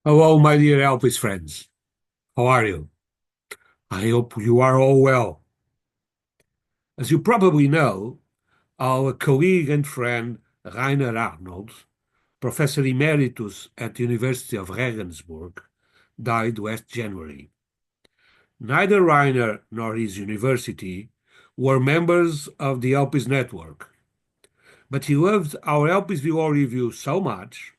Hello, my dear Elpis friends. How are you? I hope you are all well. As you probably know, our colleague and friend Rainer Arnold, Professor Emeritus at the University of Regensburg, died last January. Neither Rainer nor his university were members of the Elpis network, but he loved our Elpis Law Review so much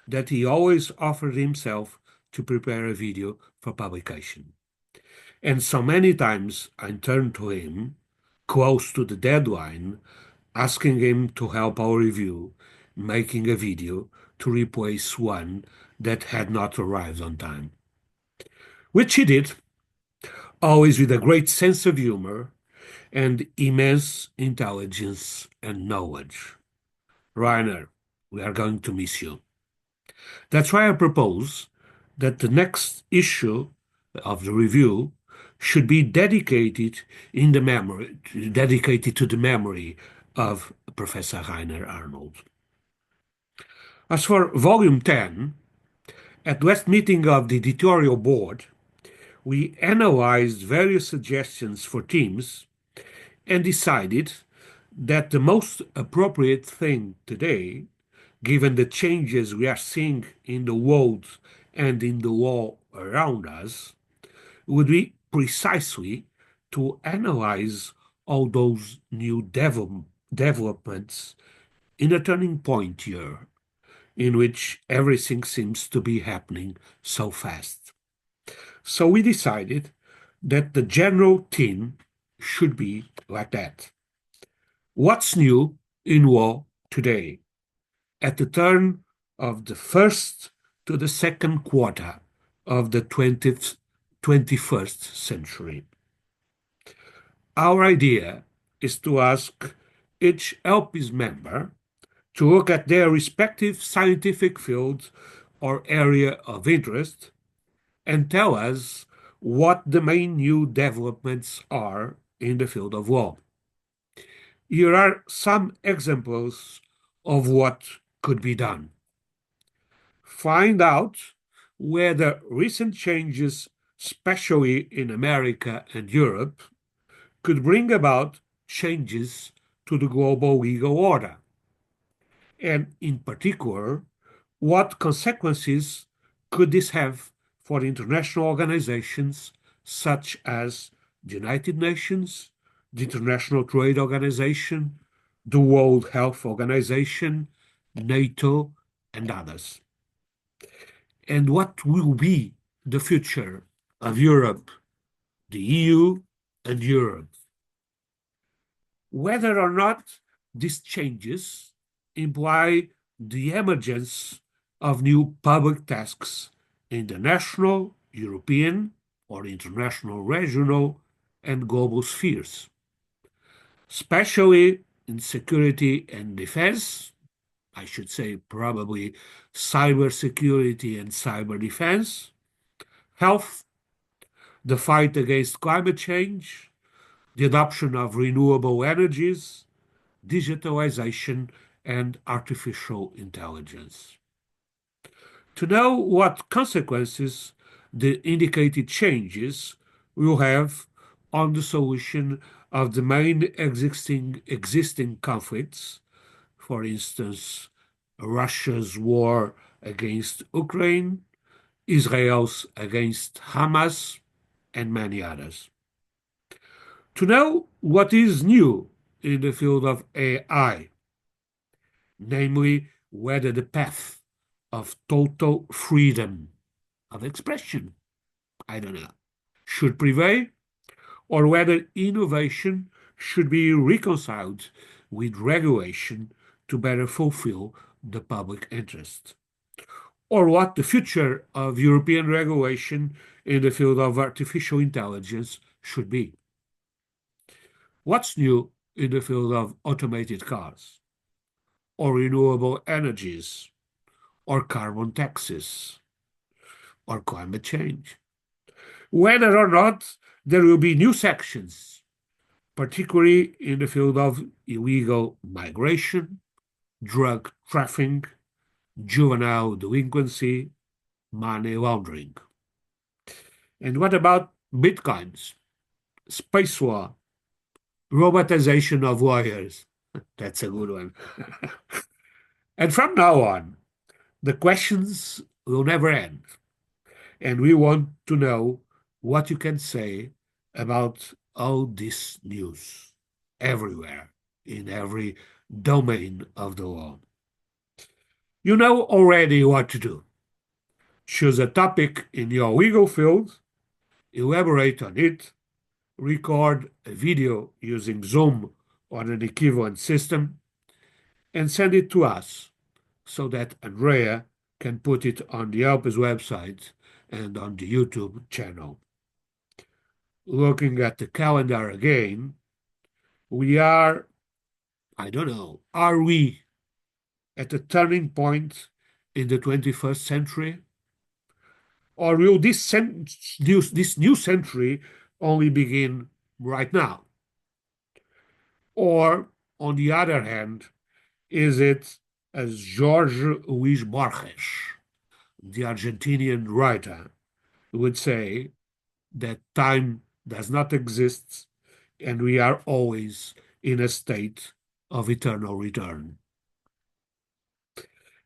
that he always offered himself to prepare a video for publication. And so many times I turned to him, close to the deadline, asking him to help our review, making a video to replace one that had not arrived on time. Which he did, always with a great sense of humor and immense intelligence and knowledge. Rainer, we are going to miss you. That's why I propose that the next issue of the review should be dedicated to the memory of Professor Rainer Arnold. As for Volume 10, at the last meeting of the Editorial Board, we analyzed various suggestions for themes and decided that the most appropriate thing today, given the changes we are seeing in the world and in the law around us, would be precisely to analyze all those new developments in a turning point year in which everything seems to be happening so fast. So we decided that the general theme should be like that. What's new in law today? At the turn of the first to the second quarter of the 21st century. Our idea is to ask each LP's member to look at their respective scientific field or area of interest and tell us what the main new developments are in the field of law. Here are some examples of what could be done. Find out whether recent changes, especially in America and Europe, could bring about changes to the global legal order. And in particular, what consequences could this have for international organizations such as the United Nations, the International Trade Organization, the World Health Organization, NATO, and others? And what will be the future of Europe, the EU, and Europe? Whether or not these changes imply the emergence of new public tasks in the national, European, or international, regional, and global spheres, especially in security and defense. I should say probably cybersecurity and cyber defense, health, the fight against climate change, the adoption of renewable energies, digitalization, and artificial intelligence. To know what consequences the indicated changes will have on the solution of the main existing conflicts, for instance, Russia's war against Ukraine, Israel's against Hamas, and many others. To know what is new in the field of AI, namely whether the path of total freedom of expression, I don't know, should prevail, or whether innovation should be reconciled with regulation to better fulfill the public interest, or what the future of European regulation in the field of artificial intelligence should be. What's new in the field of automated cars, or renewable energies, or carbon taxes, or climate change? Whether or not there will be new sections, particularly in the field of illegal migration, drug trafficking, juvenile delinquency, money laundering. And what about bitcoins, space war, robotization of lawyers? That's a good one. And from now on, the questions will never end. And we want to know what you can say about all this news everywhere, in every domain of the law. You know already what to do. Choose a topic in your legal field, elaborate on it, record a video using Zoom or an equivalent system, and send it to us so that Andrea can put it on the Helpers website and on the YouTube channel. Looking at the calendar again, we are, I don't know, are we at a turning point in the 21st century? Or will this new century only begin right now? Or, on the other hand, is it, as Jorge Luis Borges, the Argentinian writer, would say, that time does not exist and we are always in a state of eternal return?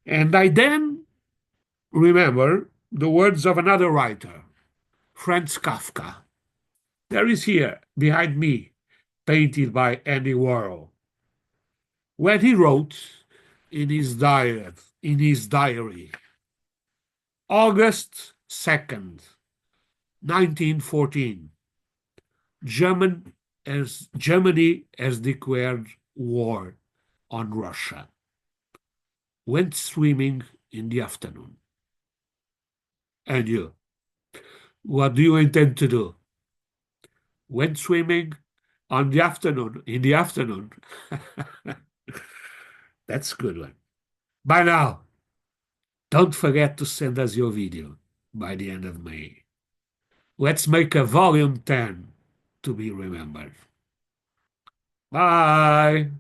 And I then remember the words of another writer, Franz Kafka. There is here, behind me, painted by Andy Warhol, when he wrote in his diary, August 2nd, 1914, Germany has declared war on Russia. Went swimming in the afternoon. And you, what do you intend to do? Went swimming in the afternoon. That's a good one. By now, don't forget to send us your video by the end of May. Let's make a volume 10 to be remembered. Bye.